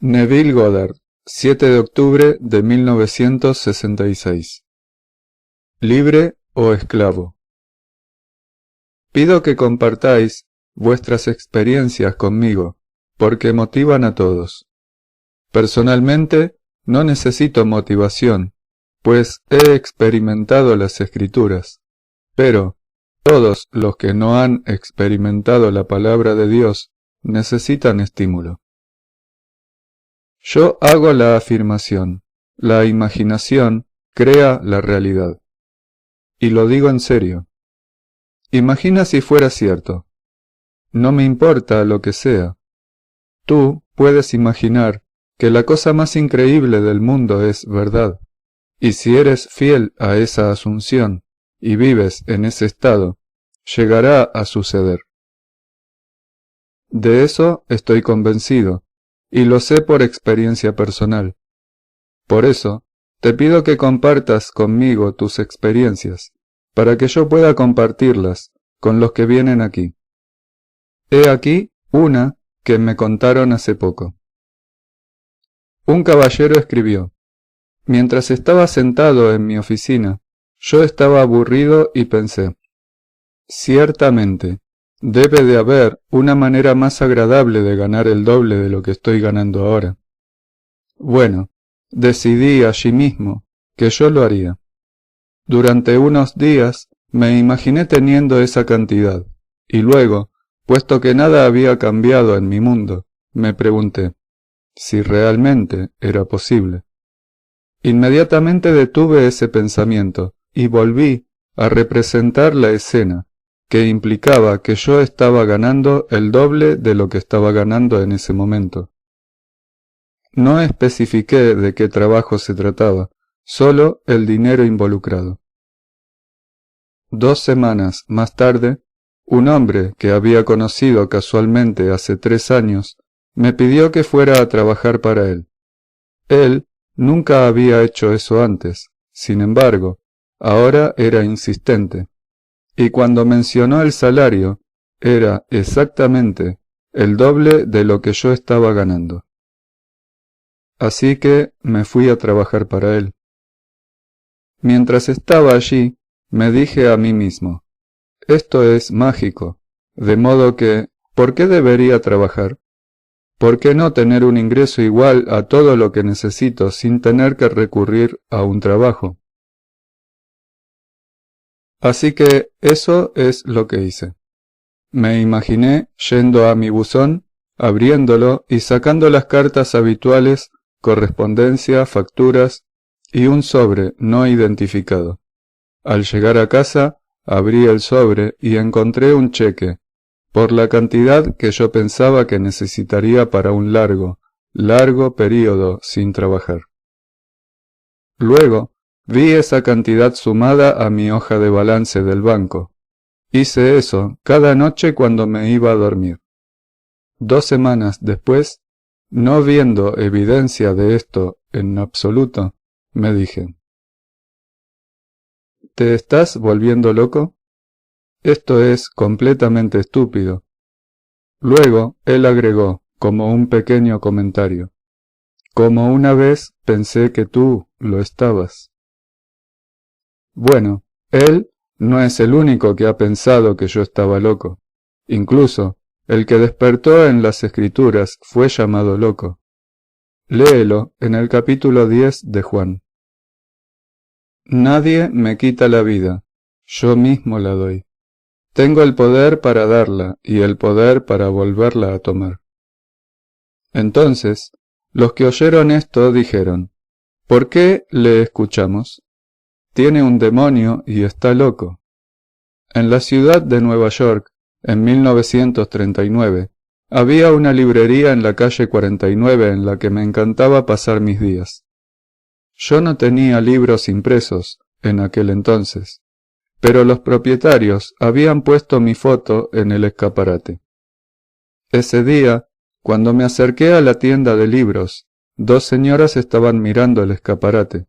Neville Goddard, 7 de octubre de 1966. Libre o esclavo. Pido que compartáis vuestras experiencias conmigo, porque motivan a todos. Personalmente, no necesito motivación, pues he experimentado las Escrituras, pero todos los que no han experimentado la palabra de Dios necesitan estímulo. Yo hago la afirmación, la imaginación crea la realidad. Y lo digo en serio. Imagina si fuera cierto. No me importa lo que sea. Tú puedes imaginar que la cosa más increíble del mundo es verdad, y si eres fiel a esa asunción y vives en ese estado, llegará a suceder. De eso estoy convencido, y lo sé por experiencia personal. Por eso, te pido que compartas conmigo tus experiencias, para que yo pueda compartirlas con los que vienen aquí. He aquí una que me contaron hace poco. Un caballero escribió: mientras estaba sentado en mi oficina, yo estaba aburrido y pensé, ciertamente, debe de haber una manera más agradable de ganar el doble de lo que estoy ganando ahora. Bueno, decidí allí mismo que yo lo haría. Durante unos días me imaginé teniendo esa cantidad, y luego, puesto que nada había cambiado en mi mundo, me pregunté si realmente era posible. Inmediatamente detuve ese pensamiento y volví a representar la escena, que implicaba que yo estaba ganando el doble de lo que estaba ganando en ese momento. No especifiqué de qué trabajo se trataba, solo el dinero involucrado. 2 semanas más tarde, un hombre que había conocido casualmente hace 3 años, me pidió que fuera a trabajar para él. Él nunca había hecho eso antes, sin embargo, ahora era insistente. Y cuando mencionó el salario, era exactamente el doble de lo que yo estaba ganando. Así que me fui a trabajar para él. Mientras estaba allí, me dije a mí mismo, esto es mágico, de modo que, ¿por qué debería trabajar? ¿Por qué no tener un ingreso igual a todo lo que necesito sin tener que recurrir a un trabajo? Así que eso es lo que hice. Me imaginé yendo a mi buzón, abriéndolo y sacando las cartas habituales, correspondencia, facturas y un sobre no identificado. Al llegar a casa, abrí el sobre y encontré un cheque, por la cantidad que yo pensaba que necesitaría para un largo período sin trabajar. Luego, vi esa cantidad sumada a mi hoja de balance del banco. Hice eso cada noche cuando me iba a dormir. 2 semanas después, no viendo evidencia de esto en absoluto, me dije, ¿te estás volviendo loco? Esto es completamente estúpido. Luego él agregó, como un pequeño comentario, como una vez pensé que tú lo estabas. Bueno, él no es el único que ha pensado que yo estaba loco. Incluso, el que despertó en las Escrituras fue llamado loco. Léelo en el capítulo 10 de Juan. Nadie me quita la vida, yo mismo la doy. Tengo el poder para darla y el poder para volverla a tomar. Entonces, los que oyeron esto dijeron, ¿por qué le escuchamos? Tiene un demonio y está loco. En la ciudad de Nueva York, en 1939, había una librería en la calle 49 en la que me encantaba pasar mis días. Yo no tenía libros impresos en aquel entonces, pero los propietarios habían puesto mi foto en el escaparate. Ese día, cuando me acerqué a la tienda de libros, 2 señoras estaban mirando el escaparate.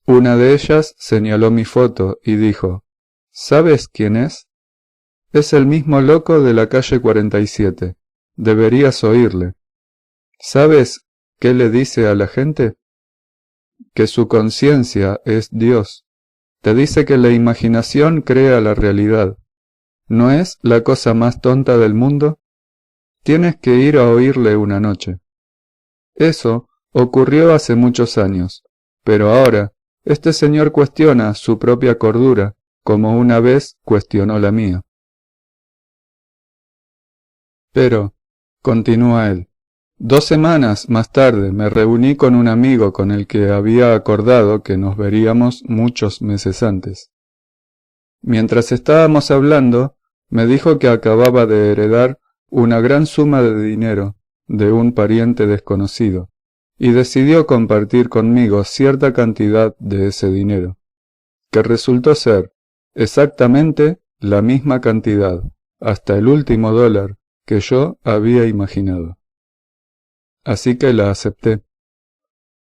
Una de ellas señaló mi foto y dijo, ¿sabes quién es? Es el mismo loco de la calle 47. Deberías oírle. ¿Sabes ¿qué le dice a la gente? Que su conciencia es Dios. Te dice que la imaginación crea la realidad. ¿No es la cosa más tonta del mundo? Tienes que ir a oírle una noche. Eso ocurrió hace muchos años, pero ahora este señor cuestiona su propia cordura, como una vez cuestionó la mía. Pero, continúa él, 2 semanas más tarde me reuní con un amigo con el que había acordado que nos veríamos muchos meses antes. Mientras estábamos hablando, me dijo que acababa de heredar una gran suma de dinero de un pariente desconocido, y decidió compartir conmigo cierta cantidad de ese dinero, que resultó ser exactamente la misma cantidad, hasta el último dólar, que yo había imaginado. Así que la acepté.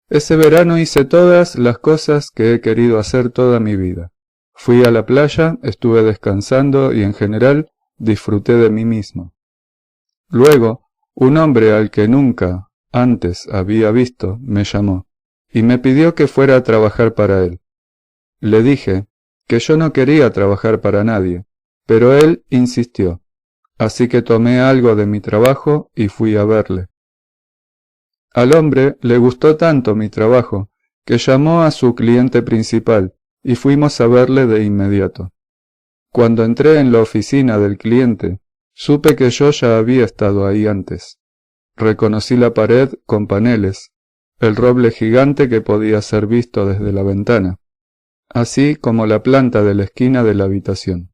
Ese verano hice todas las cosas que he querido hacer toda mi vida. Fui a la playa, estuve descansando y en general disfruté de mí mismo. Luego, un hombre al que nunca antes había visto me llamó y me pidió que fuera a trabajar para él. Le dije que yo no quería trabajar para nadie, pero él insistió, así que tomé algo de mi trabajo y fui a verle. Al hombre le gustó tanto mi trabajo que llamó a su cliente principal y fuimos a verle de inmediato. Cuando entré en la oficina del cliente, supe que yo ya había estado ahí antes. Reconocí la pared con paneles, el roble gigante que podía ser visto desde la ventana, así como la planta de la esquina de la habitación.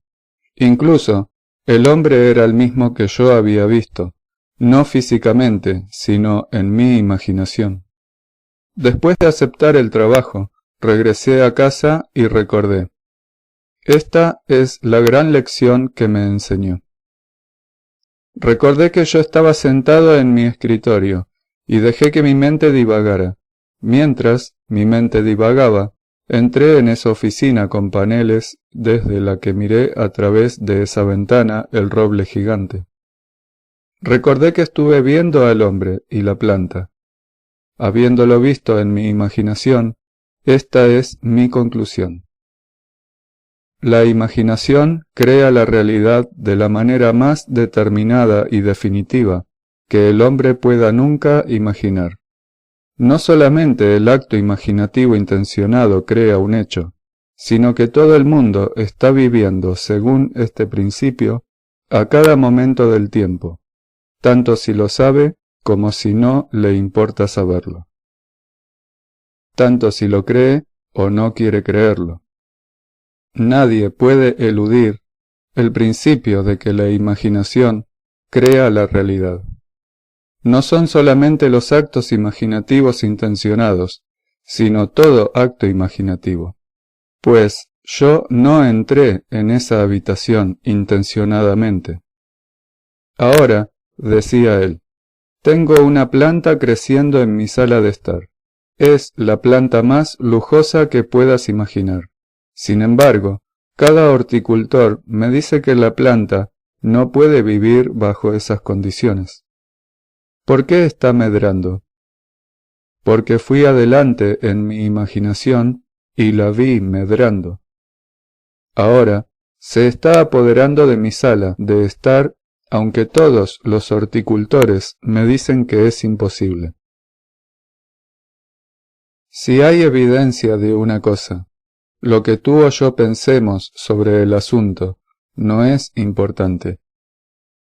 Incluso, el hombre era el mismo que yo había visto, no físicamente, sino en mi imaginación. Después de aceptar el trabajo, regresé a casa y recordé. Esta es la gran lección que me enseñó. Recordé que yo estaba sentado en mi escritorio y dejé que mi mente divagara. Mientras mi mente divagaba, entré en esa oficina con paneles desde la que miré a través de esa ventana el roble gigante. Recordé que estuve viendo al hombre y la planta. Habiéndolo visto en mi imaginación, esta es mi conclusión. La imaginación crea la realidad de la manera más determinada y definitiva que el hombre pueda nunca imaginar. No solamente el acto imaginativo intencionado crea un hecho, sino que todo el mundo está viviendo según este principio a cada momento del tiempo, tanto si lo sabe como si no le importa saberlo, tanto si lo cree o no quiere creerlo. Nadie puede eludir el principio de que la imaginación crea la realidad. No son solamente los actos imaginativos intencionados, sino todo acto imaginativo. Pues yo no entré en esa habitación intencionadamente. Ahora, decía él, tengo una planta creciendo en mi sala de estar. Es la planta más lujosa que puedas imaginar. Sin embargo, cada horticultor me dice que la planta no puede vivir bajo esas condiciones. ¿Por qué está medrando? Porque fui adelante en mi imaginación y la vi medrando. Ahora se está apoderando de mi sala de estar, aunque todos los horticultores me dicen que es imposible. Si hay evidencia de una cosa, lo que tú o yo pensemos sobre el asunto no es importante.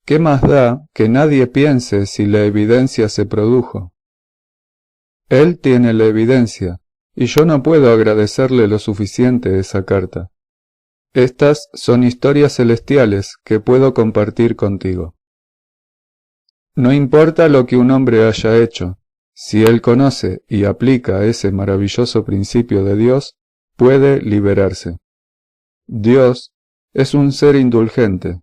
¿Qué más da que nadie piense si la evidencia se produjo? Él tiene la evidencia, y yo no puedo agradecerle lo suficiente esa carta. Estas son historias celestiales que puedo compartir contigo. No importa lo que un hombre haya hecho, si él conoce y aplica ese maravilloso principio de Dios, puede liberarse. Dios es un ser indulgente.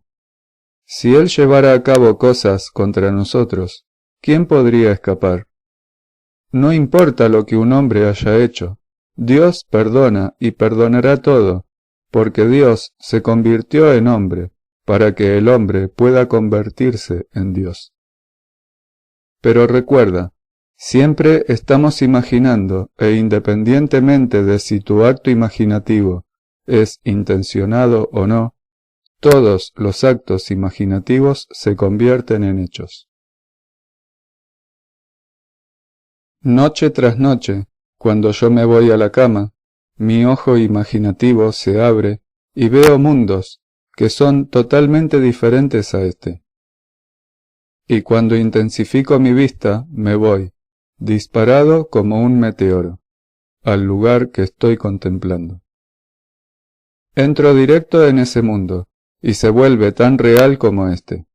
Si él llevara a cabo cosas contra nosotros, ¿quién podría escapar? No importa lo que un hombre haya hecho, Dios perdona y perdonará todo, porque Dios se convirtió en hombre, para que el hombre pueda convertirse en Dios. Pero recuerda, Siempre estamos imaginando, e independientemente de si tu acto imaginativo es intencionado o no, todos los actos imaginativos se convierten en hechos. Noche tras noche, cuando yo me voy a la cama, mi ojo imaginativo se abre y veo mundos que son totalmente diferentes a este. Y cuando intensifico mi vista, me voy, disparado como un meteoro, al lugar que estoy contemplando. Entro directo en ese mundo, y se vuelve tan real como este.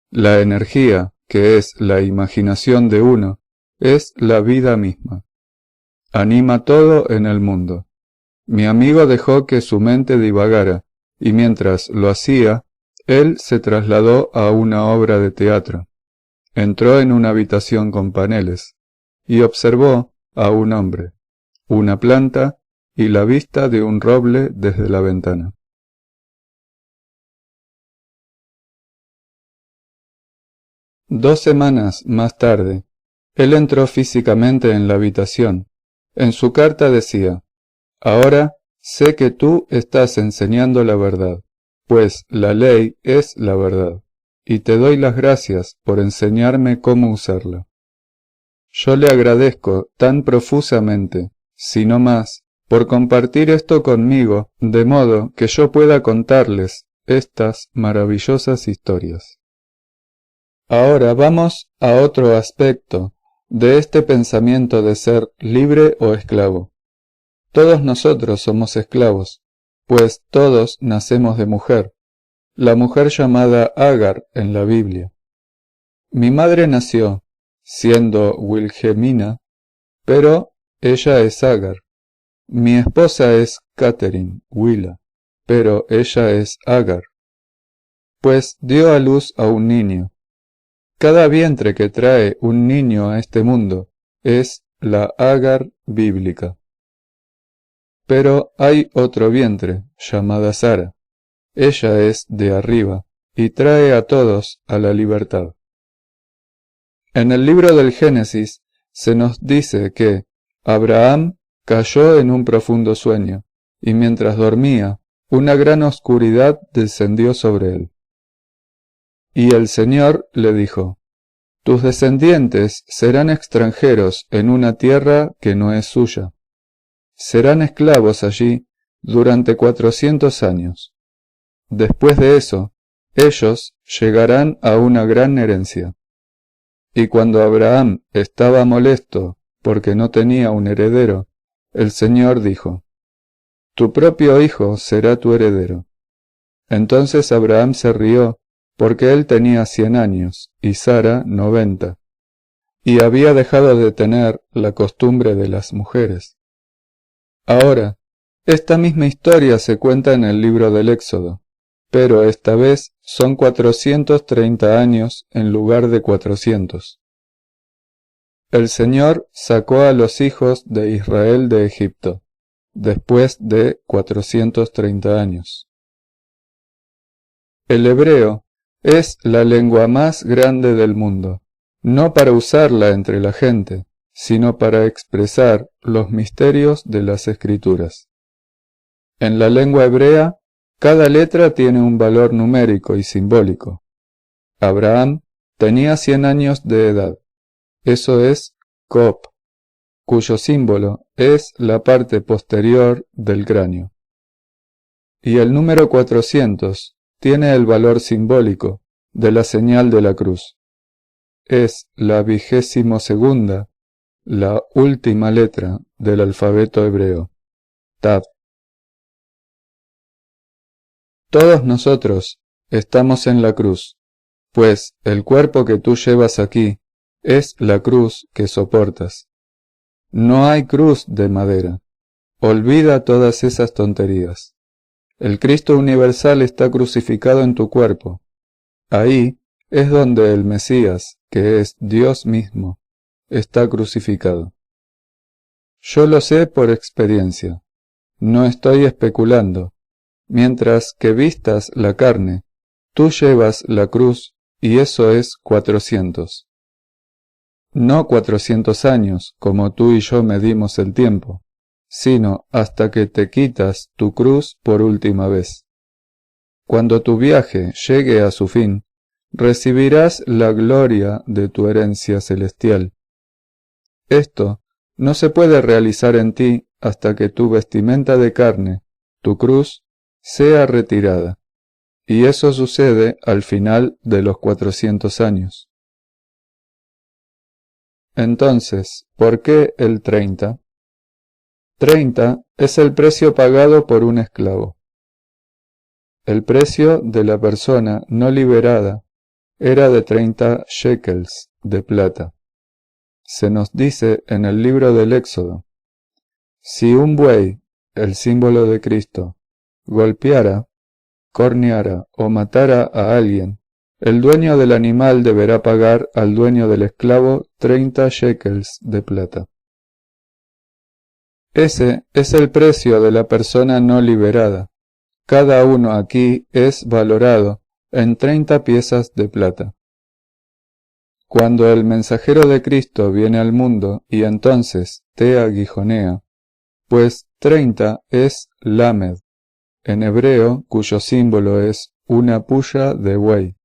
La energía, que es la imaginación de uno, es la vida misma. Anima todo en el mundo. Mi amigo dejó que su mente divagara, y mientras lo hacía, él se trasladó a una obra de teatro. Entró en una habitación con paneles, y observó a un hombre, una planta y la vista de un roble desde la ventana. Dos semanas más tarde, él entró físicamente en la habitación. En su carta decía: «Ahora sé que tú estás enseñando la verdad, pues la ley es la verdad, y te doy las gracias por enseñarme cómo usarla. Yo le agradezco tan profusamente, si no más, por compartir esto conmigo, de modo que yo pueda contarles estas maravillosas historias». Ahora vamos a otro aspecto de este pensamiento de ser libre o esclavo. Todos nosotros somos esclavos, pues todos nacemos de mujer, la mujer llamada Agar en la Biblia. Mi madre nació, siendo Wilhelmina, pero ella es Agar. Mi esposa es Catherine, Willa, pero ella es Agar, pues dio a luz a un niño. Cada vientre que trae un niño a este mundo es la Agar bíblica. Pero hay otro vientre, llamada Sara. Ella es de arriba, y trae a todos a la libertad. En el libro del Génesis se nos dice que Abraham cayó en un profundo sueño, y mientras dormía, una gran oscuridad descendió sobre él. Y el Señor le dijo: «Tus descendientes serán extranjeros en una tierra que no es suya. Serán esclavos allí durante 400 años. Después de eso, ellos llegarán a una gran herencia». Y cuando Abraham estaba molesto porque no tenía un heredero, el Señor dijo: «Tu propio hijo será tu heredero». Entonces Abraham se rió, porque él tenía 100 años, y Sara 90, y había dejado de tener la costumbre de las mujeres. Ahora, esta misma historia se cuenta en el libro del Éxodo, pero esta vez son 430 años en lugar de 400. El Señor sacó a los hijos de Israel de Egipto, después de 430 años. El hebreo es la lengua más grande del mundo, no para usarla entre la gente, sino para expresar los misterios de las Escrituras. En la lengua hebrea, cada letra tiene un valor numérico y simbólico. Abraham tenía 100 años de edad. Eso es Cop, cuyo símbolo es la parte posterior del cráneo. Y el número 400 tiene el valor simbólico de la señal de la cruz. Es la 22ª, la última letra del alfabeto hebreo, Tav. Todos nosotros estamos en la cruz, pues el cuerpo que tú llevas aquí es la cruz que soportas. No hay cruz de madera. Olvida todas esas tonterías. El Cristo universal está crucificado en tu cuerpo. Ahí es donde el Mesías, que es Dios mismo, está crucificado. Yo lo sé por experiencia. No estoy especulando. Mientras que vistas la carne, tú llevas la cruz, y eso es 400. no 400 años, como tú y yo medimos el tiempo, sino hasta que te quitas tu cruz por última vez. Cuando tu viaje llegue a su fin, recibirás la gloria de tu herencia celestial. Esto no se puede realizar en ti hasta que tu vestimenta de carne, tu cruz, sea retirada, y eso sucede al final de los 400 años. Entonces, ¿por qué el 30? 30 es el precio pagado por un esclavo. El precio de la persona no liberada era de 30 shekels de plata. Se nos dice en el libro del Éxodo: si un buey, el símbolo de Cristo, golpeara, corneara o matara a alguien, el dueño del animal deberá pagar al dueño del esclavo 30 shekels de plata. Ese es el precio de la persona no liberada. Cada uno aquí es valorado en 30 piezas de plata. Cuando el mensajero de Cristo viene al mundo y entonces te aguijonea, pues 30 es lamed, en hebreo, cuyo símbolo es una puya de buey,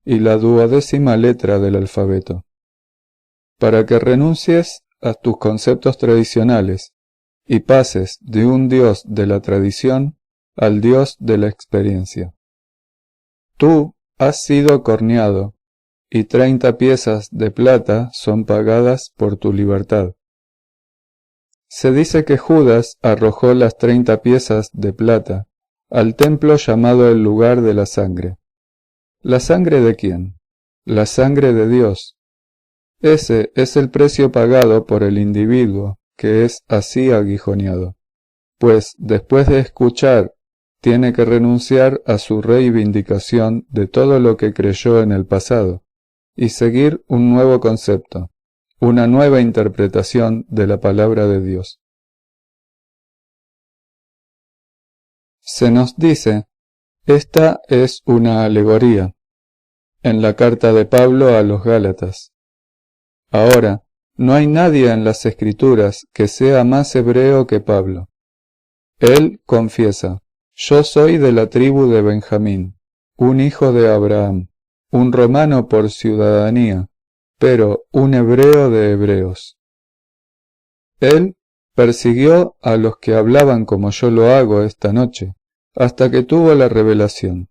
y la 12ª letra del alfabeto, para que renuncies a tus conceptos tradicionales y pases de un Dios de la tradición al Dios de la experiencia. Tú has sido corneado, y 30 piezas de plata son pagadas por tu libertad. Se dice que Judas arrojó las 30 piezas de plata al templo llamado el lugar de la sangre. ¿La sangre de quién? La sangre de Dios. Ese es el precio pagado por el individuo que es así aguijoneado, pues después de escuchar tiene que renunciar a su reivindicación de todo lo que creyó en el pasado y seguir un nuevo concepto, una nueva interpretación de la palabra de Dios. Se nos dice, esta es una alegoría, en la carta de Pablo a los Gálatas. Ahora, no hay nadie en las Escrituras que sea más hebreo que Pablo. Él confiesa: yo soy de la tribu de Benjamín, un hijo de Abraham, un romano por ciudadanía, pero un hebreo de hebreos. Él persiguió a los que hablaban como yo lo hago esta noche, hasta que tuvo la revelación.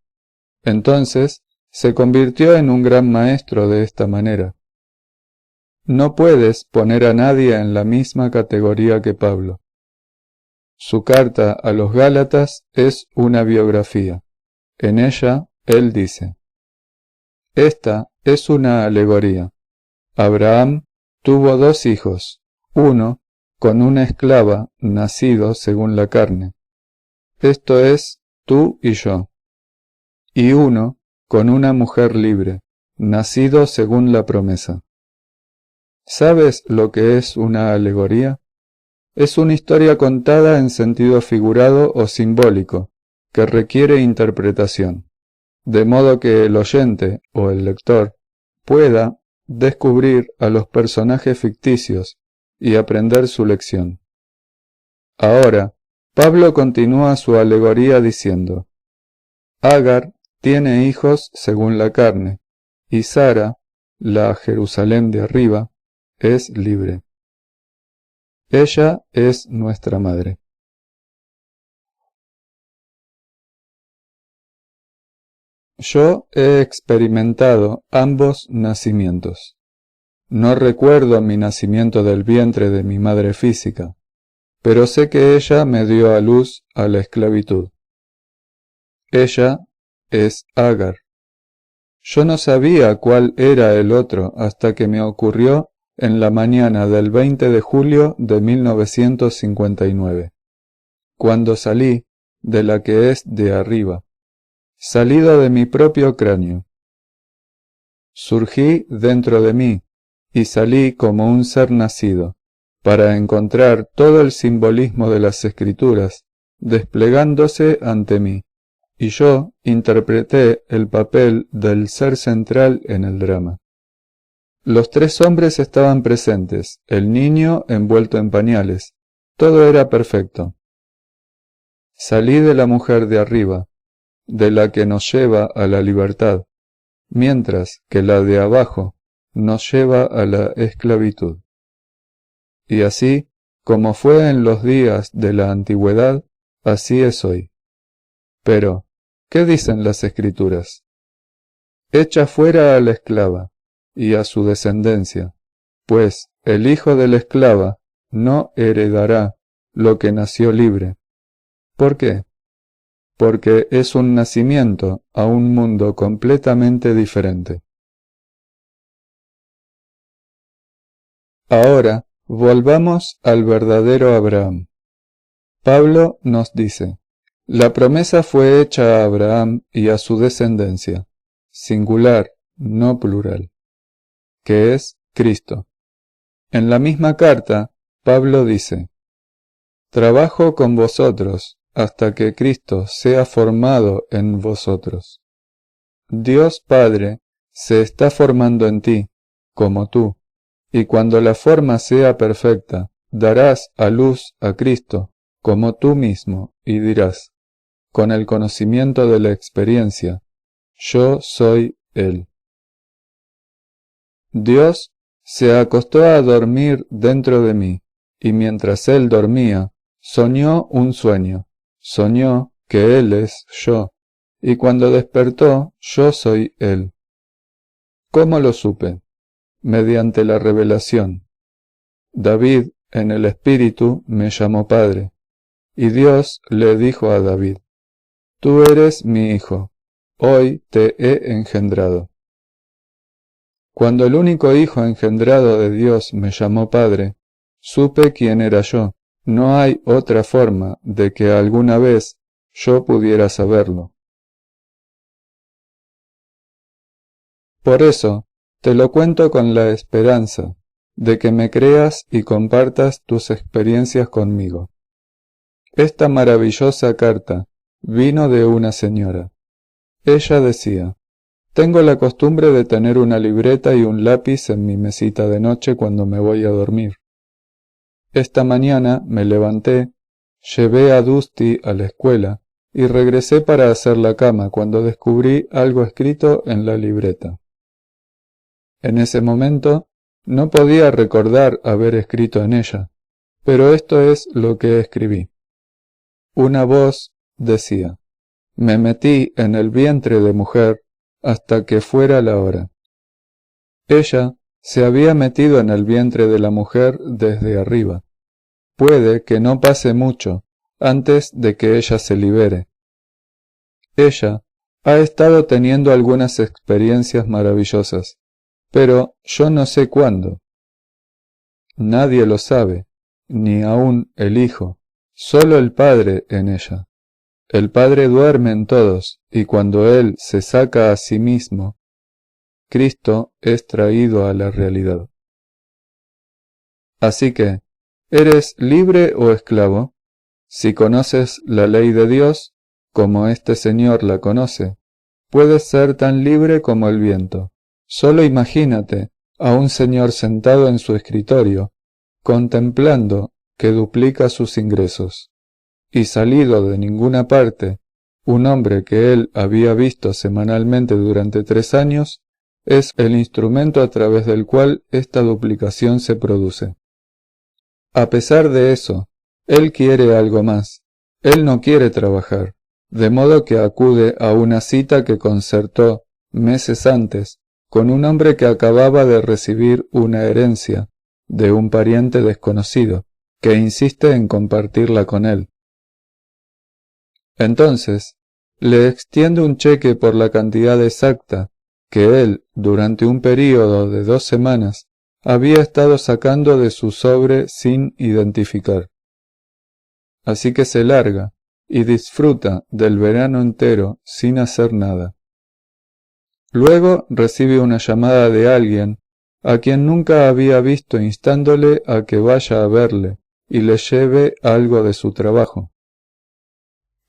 Entonces se convirtió en un gran maestro de esta manera. No puedes poner a nadie en la misma categoría que Pablo. Su carta a los Gálatas es una biografía. En ella, él dice: esta es una alegoría. Abraham tuvo 2 hijos, uno con una esclava nacido según la carne, esto es, tú y yo, y uno con una mujer libre, nacido según la promesa. ¿Sabes lo que es una alegoría? Es una historia contada en sentido figurado o simbólico, que requiere interpretación, de modo que el oyente o el lector pueda descubrir a los personajes ficticios y aprender su lección. Ahora, Pablo continúa su alegoría diciendo: Agar tiene hijos según la carne, y Sara, la Jerusalén de arriba, es libre. Ella es nuestra madre. Yo he experimentado ambos nacimientos. No recuerdo mi nacimiento del vientre de mi madre física, pero sé que ella me dio a luz a la esclavitud. Ella es Agar. Yo no sabía cuál era el otro hasta que me ocurrió en la mañana del 20 de julio de 1959, cuando salí de la que es de arriba, salido de mi propio cráneo. Surgí dentro de mí y salí como un ser nacido, para encontrar todo el simbolismo de las Escrituras desplegándose ante mí, y yo interpreté el papel del ser central en el drama. Los 3 hombres estaban presentes, el niño envuelto en pañales. Todo era perfecto. Salí de la mujer de arriba, de la que nos lleva a la libertad, mientras que la de abajo nos lleva a la esclavitud. Y así, como fue en los días de la antigüedad, así es hoy. Pero, ¿qué dicen las Escrituras? Echa fuera a la esclava y a su descendencia, pues el hijo de la esclava no heredará lo que nació libre. ¿Por qué? Porque es un nacimiento a un mundo completamente diferente. Ahora, volvamos al verdadero Abraham. Pablo nos dice, la promesa fue hecha a Abraham y a su descendencia, singular, no plural, que es Cristo. En la misma carta, Pablo dice, trabajo con vosotros hasta que Cristo sea formado en vosotros. Dios Padre se está formando en ti, como tú, y cuando la forma sea perfecta, darás a luz a Cristo, como tú mismo, y dirás, con el conocimiento de la experiencia, yo soy Él. Dios se acostó a dormir dentro de mí, y mientras Él dormía, soñó un sueño. Soñó que Él es yo, y cuando despertó, yo soy Él. ¿Cómo lo supe? Mediante la revelación. David, en el Espíritu, me llamó Padre, y Dios le dijo a David, tú eres mi hijo, hoy te he engendrado. Cuando el único hijo engendrado de Dios me llamó Padre, supe quién era yo. No hay otra forma de que alguna vez yo pudiera saberlo. Por eso, te lo cuento con la esperanza de que me creas y compartas tus experiencias conmigo. Esta maravillosa carta vino de una señora. Ella decía, tengo la costumbre de tener una libreta y un lápiz en mi mesita de noche cuando me voy a dormir. Esta mañana me levanté, llevé a Dusty a la escuela y regresé para hacer la cama cuando descubrí algo escrito en la libreta. En ese momento no podía recordar haber escrito en ella, pero esto es lo que escribí. Una voz decía, me metí en el vientre de mujer hasta que fuera la hora. Ella se había metido en el vientre de la mujer desde arriba. Puede que no pase mucho antes de que ella se libere. Ella ha estado teniendo algunas experiencias maravillosas, pero yo no sé cuándo. Nadie lo sabe, ni aun el Hijo, solo el Padre en ella. El Padre duerme en todos, y cuando Él se saca a sí mismo, Cristo es traído a la realidad. Así que, ¿eres libre o esclavo? Si conoces la ley de Dios, como este Señor la conoce, puedes ser tan libre como el viento. Solo imagínate a un señor sentado en su escritorio, contemplando que duplica sus ingresos, y salido de ninguna parte, un hombre que él había visto semanalmente durante 3 años, es el instrumento a través del cual esta duplicación se produce. A pesar de eso, él quiere algo más. Él no quiere trabajar, de modo que acude a una cita que concertó meses antes con un hombre que acababa de recibir una herencia de un pariente desconocido, que insiste en compartirla con él. Entonces, le extiende un cheque por la cantidad exacta que él, durante un período de 2 semanas, había estado sacando de su sobre sin identificar. Así que se larga y disfruta del verano entero sin hacer nada. Luego recibe una llamada de alguien a quien nunca había visto instándole a que vaya a verle y le lleve algo de su trabajo.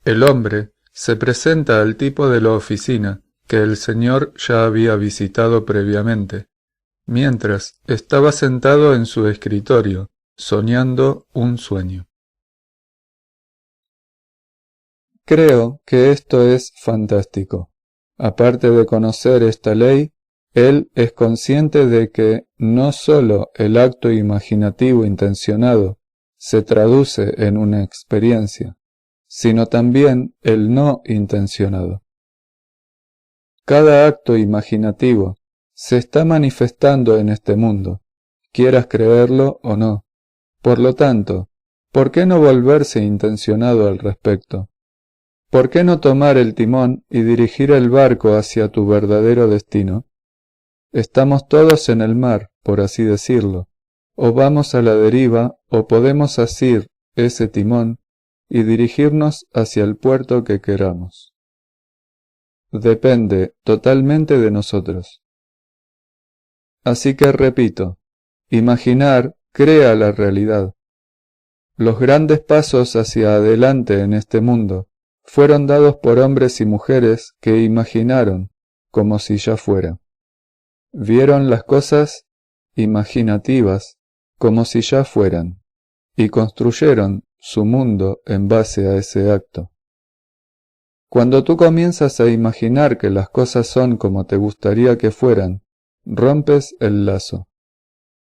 El hombre se presenta al tipo de la oficina que el señor ya había visitado previamente, mientras estaba sentado en su escritorio, soñando un sueño. Creo que esto es fantástico. Aparte de conocer esta ley, él es consciente de que no sólo el acto imaginativo intencionado se traduce en una experiencia, sino también el no intencionado. Cada acto imaginativo se está manifestando en este mundo, quieras creerlo o no. Por lo tanto, ¿por qué no volverse intencionado al respecto? ¿Por qué no tomar el timón y dirigir el barco hacia tu verdadero destino? Estamos todos en el mar, por así decirlo, o vamos a la deriva o podemos asir ese timón y dirigirnos hacia el puerto que queramos. Depende totalmente de nosotros. Así que repito, imaginar crea la realidad. Los grandes pasos hacia adelante en este mundo fueron dados por hombres y mujeres que imaginaron como si ya fuera. Vieron las cosas imaginativas como si ya fueran, y construyeron su mundo en base a ese acto. Cuando tú comienzas a imaginar que las cosas son como te gustaría que fueran, rompes el lazo.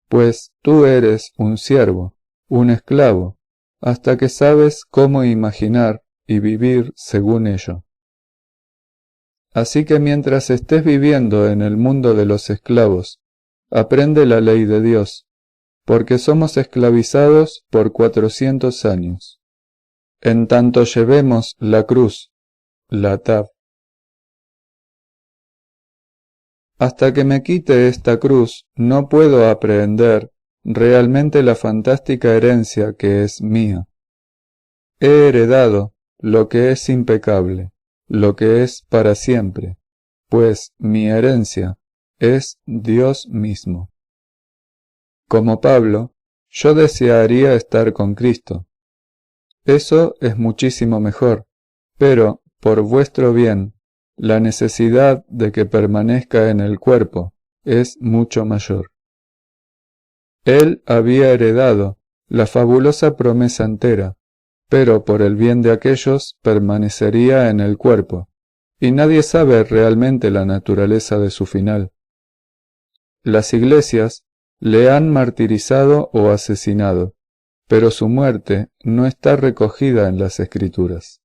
Pues tú eres un siervo, un esclavo, hasta que sabes cómo imaginar y vivir según ello. Así que mientras estés viviendo en el mundo de los esclavos, aprende la ley de Dios, porque somos esclavizados por 400 años. En tanto llevemos la cruz, la tab. Hasta que me quite esta cruz, no puedo aprehender realmente la fantástica herencia que es mía. He heredado lo que es impecable, lo que es para siempre, pues mi herencia es Dios mismo. Como Pablo, yo desearía estar con Cristo. Eso es muchísimo mejor, pero, por vuestro bien, la necesidad de que permanezca en el cuerpo es mucho mayor. Él había heredado la fabulosa promesa entera, pero por el bien de aquellos permanecería en el cuerpo, y nadie sabe realmente la naturaleza de su final. Las iglesias le han martirizado o asesinado, pero su muerte no está recogida en las Escrituras.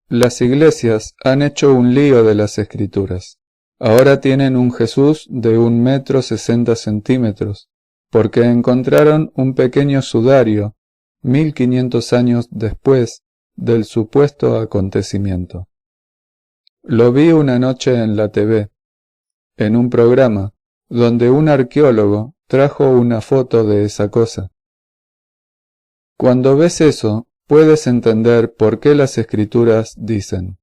Las iglesias han hecho un lío de las Escrituras. Ahora tienen un Jesús de 1,60 m, porque encontraron un pequeño sudario 1500 años después del supuesto acontecimiento. Lo vi una noche en la TV, en un programa, donde un arqueólogo trajo una foto de esa cosa. Cuando ves eso, puedes entender por qué las Escrituras dicen: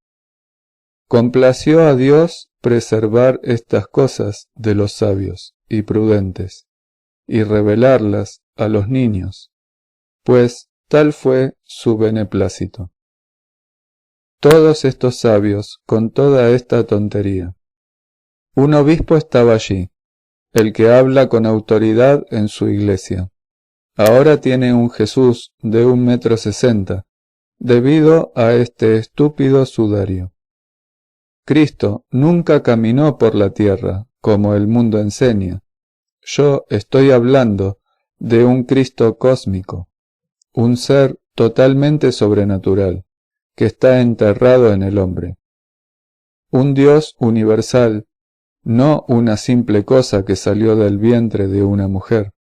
complació a Dios preservar estas cosas de los sabios y prudentes, y revelarlas a los niños, pues tal fue su beneplácito. Todos estos sabios con toda esta tontería. Un obispo estaba allí, el que habla con autoridad en su iglesia. Ahora tiene un Jesús de 1,60 m, debido a este estúpido sudario. Cristo nunca caminó por la tierra, como el mundo enseña. Yo estoy hablando de un Cristo cósmico, un ser totalmente sobrenatural, que está enterrado en el hombre. Un Dios universal, no una simple cosa que salió del vientre de una mujer.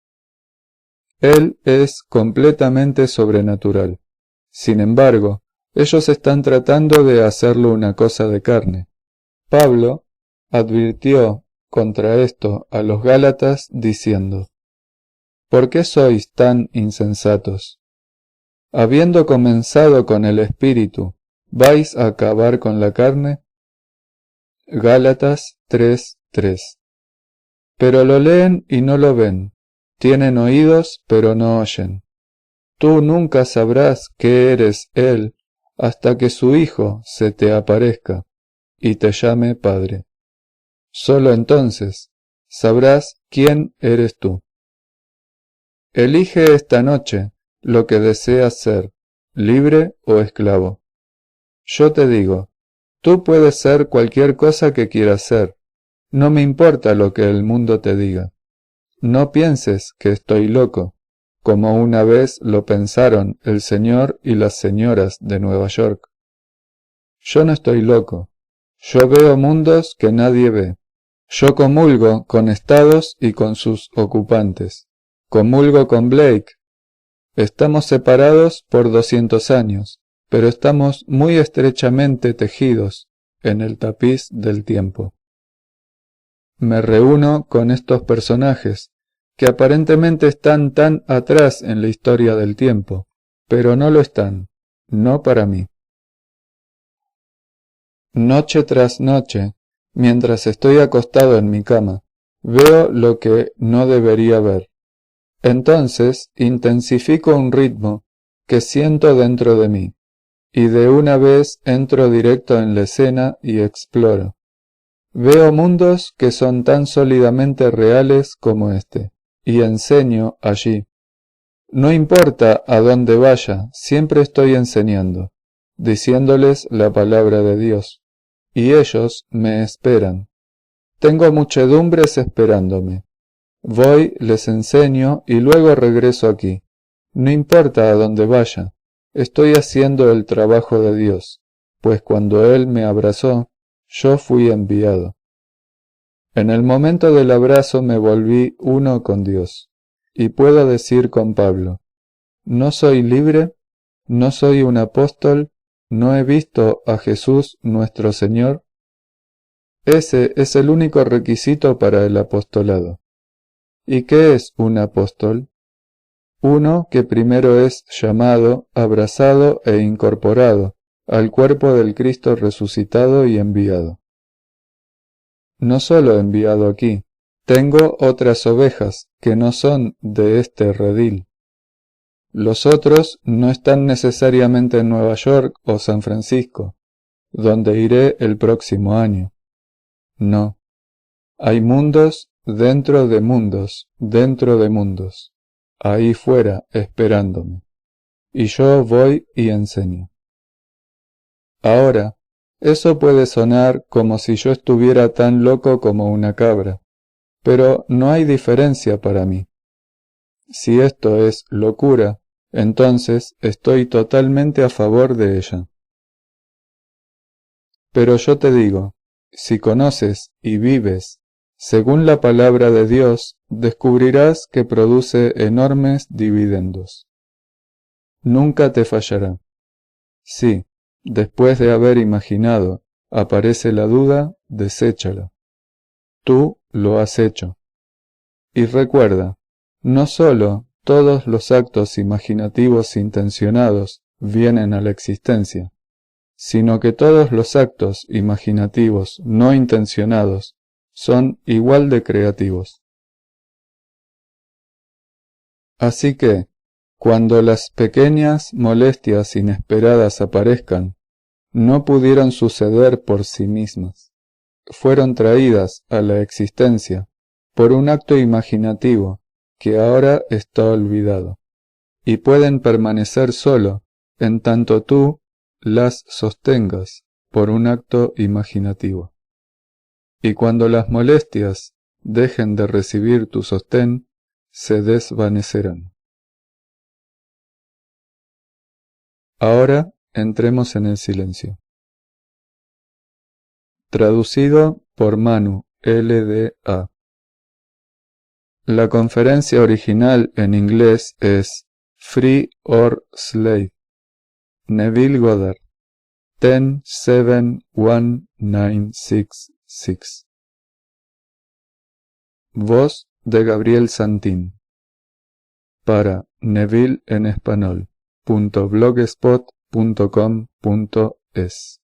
Él es completamente sobrenatural. Sin embargo, ellos están tratando de hacerlo una cosa de carne. Pablo advirtió contra esto a los Gálatas diciendo: ¿por qué sois tan insensatos? Habiendo comenzado con el espíritu, ¿vais a acabar con la carne? Gálatas 3:3. Pero lo leen y no lo ven, tienen oídos pero no oyen. Tú nunca sabrás que eres Él hasta que su Hijo se te aparezca y te llame Padre. Solo entonces sabrás quién eres tú. Elige esta noche lo que deseas ser, libre o esclavo. Yo te digo, tú puedes ser cualquier cosa que quieras ser. No me importa lo que el mundo te diga. No pienses que estoy loco, como una vez lo pensaron el señor y las señoras de Nueva York. Yo no estoy loco. Yo veo mundos que nadie ve. Yo comulgo con estados y con sus ocupantes. Comulgo con Blake. Estamos separados por 200 años, pero estamos muy estrechamente tejidos en el tapiz del tiempo. Me reúno con estos personajes, que aparentemente están tan atrás en la historia del tiempo, pero no lo están, no para mí. Noche tras noche, mientras estoy acostado en mi cama, veo lo que no debería ver. Entonces intensifico un ritmo que siento dentro de mí, y de una vez entro directo en la escena y exploro. Veo mundos que son tan sólidamente reales como este, y enseño allí. No importa a dónde vaya, siempre estoy enseñando, diciéndoles la palabra de Dios, y ellos me esperan. Tengo muchedumbres esperándome. Voy, les enseño y luego regreso aquí. No importa a dónde vaya, estoy haciendo el trabajo de Dios, pues cuando Él me abrazó, yo fui enviado. En el momento del abrazo me volví uno con Dios, y puedo decir con Pablo, ¿no soy libre? ¿No soy un apóstol? ¿No he visto a Jesús nuestro Señor? Ese es el único requisito para el apostolado. ¿Y qué es un apóstol? Uno que primero es llamado, abrazado e incorporado al cuerpo del Cristo resucitado y enviado. No solo enviado aquí, tengo otras ovejas que no son de este redil. Los otros no están necesariamente en Nueva York o San Francisco, donde iré el próximo año. No, hay mundos dentro de mundos, dentro de mundos, ahí fuera esperándome, y yo voy y enseño. Ahora, eso puede sonar como si yo estuviera tan loco como una cabra, pero no hay diferencia para mí. Si esto es locura, entonces estoy totalmente a favor de ella. Pero yo te digo, si conoces y vives según la palabra de Dios, descubrirás que produce enormes dividendos. Nunca te fallará. Sí, después de haber imaginado, aparece la duda, deséchala. Tú lo has hecho. Y recuerda, no sólo todos los actos imaginativos intencionados vienen a la existencia, sino que todos los actos imaginativos no intencionados son igual de creativos. Así que, cuando las pequeñas molestias inesperadas aparezcan, no pudieron suceder por sí mismas. Fueron traídas a la existencia por un acto imaginativo que ahora está olvidado, y pueden permanecer solo en tanto tú las sostengas por un acto imaginativo. Y cuando las molestias dejen de recibir tu sostén, se desvanecerán. Ahora entremos en el silencio. Traducido por Manu LDA. La conferencia original en inglés es Free or Slave. Neville Goddard. 10-7-1966. Voz de Gabriel Santín. Para Neville en Español. .blogspot.com.es